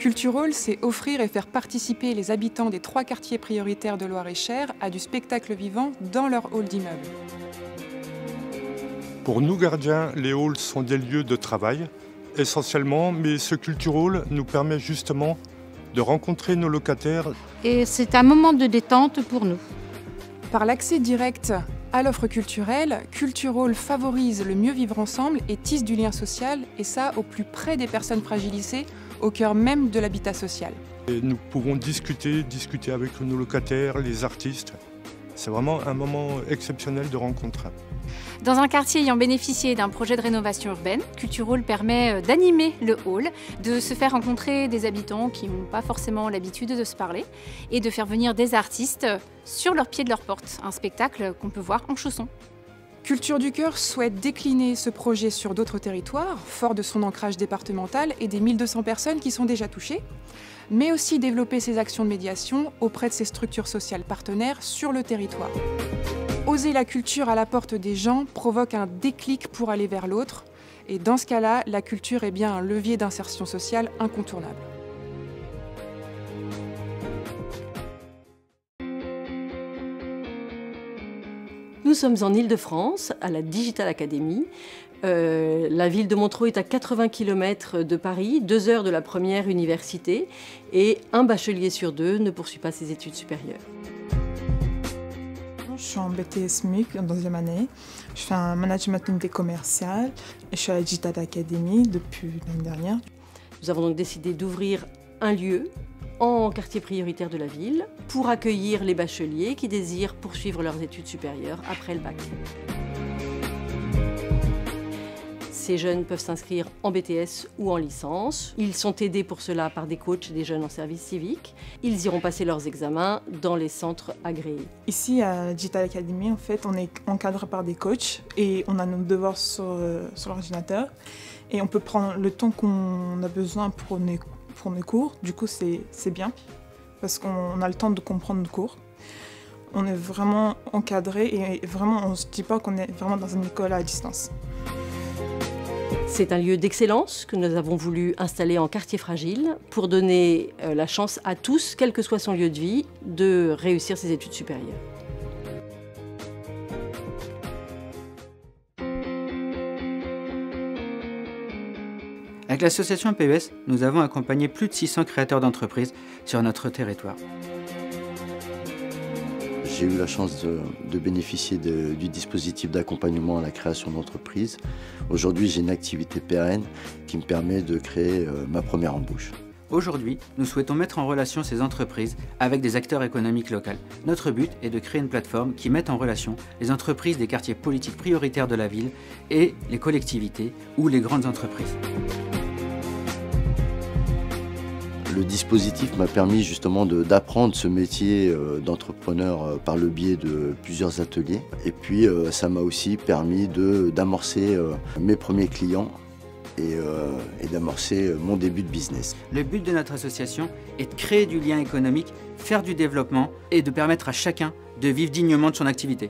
Culturhall, c'est offrir et faire participer les habitants des 3 quartiers prioritaires de Loir-et-Cher à du spectacle vivant dans leur hall d'immeuble. Pour nous gardiens, les halls sont des lieux de travail, essentiellement, mais ce Culturhall nous permet justement de rencontrer nos locataires. Et c'est un moment de détente pour nous. Par l'accès direct à l'offre culturelle, Culturhall favorise le mieux vivre ensemble et tisse du lien social, et ça au plus près des personnes fragilisées, au cœur même de l'habitat social. Et nous pouvons discuter avec nos locataires, les artistes. C'est vraiment un moment exceptionnel de rencontre. Dans un quartier ayant bénéficié d'un projet de rénovation urbaine, Culturhall permet d'animer le hall, de se faire rencontrer des habitants qui n'ont pas forcément l'habitude de se parler et de faire venir des artistes sur leur pied de leur porte, un spectacle qu'on peut voir en chaussons. Culture du Cœur souhaite décliner ce projet sur d'autres territoires, fort de son ancrage départemental et des 1200 personnes qui sont déjà touchées, mais aussi développer ses actions de médiation auprès de ses structures sociales partenaires sur le territoire. Oser la culture à la porte des gens provoque un déclic pour aller vers l'autre, et dans ce cas-là, la culture est bien un levier d'insertion sociale incontournable. Nous sommes en Île-de-France, à la Digital Academy. La ville de Montreux est à 80 km de Paris, 2 heures de la première université, et un bachelier sur 2 ne poursuit pas ses études supérieures. Je suis en BTS MUC en 2e année. Je fais un management unité commerciale et je suis à la Digital Academy depuis l'année dernière. Nous avons donc décidé d'ouvrir un lieu en quartier prioritaire de la ville pour accueillir les bacheliers qui désirent poursuivre leurs études supérieures après le bac. Ces jeunes peuvent s'inscrire en BTS ou en licence. Ils sont aidés pour cela par des coachs, des jeunes en service civique. Ils iront passer leurs examens dans les centres agréés. Ici, à la Digital Academy, en fait, on est encadré par des coachs et on a nos devoirs sur l'ordinateur. Et on peut prendre le temps qu'on a besoin pour nos cours. Du coup, c'est bien parce qu'on a le temps de comprendre nos cours. On est vraiment encadré et vraiment, on ne se dit pas qu'on est vraiment dans une école à distance. C'est un lieu d'excellence que nous avons voulu installer en quartier fragile pour donner la chance à tous, quel que soit son lieu de vie, de réussir ses études supérieures. Avec l'association PES, nous avons accompagné plus de 600 créateurs d'entreprises sur notre territoire. J'ai eu la chance de bénéficier du dispositif d'accompagnement à la création d'entreprise. Aujourd'hui, j'ai une activité pérenne qui me permet de créer ma première embauche. Aujourd'hui, nous souhaitons mettre en relation ces entreprises avec des acteurs économiques locaux. Notre but est de créer une plateforme qui mette en relation les entreprises des quartiers politiques prioritaires de la ville et les collectivités ou les grandes entreprises. Le dispositif m'a permis justement d'apprendre ce métier d'entrepreneur par le biais de plusieurs ateliers. Et puis ça m'a aussi permis d'amorcer mes premiers clients et d'amorcer mon début de business. Le but de notre association est de créer du lien économique, faire du développement et de permettre à chacun de vivre dignement de son activité.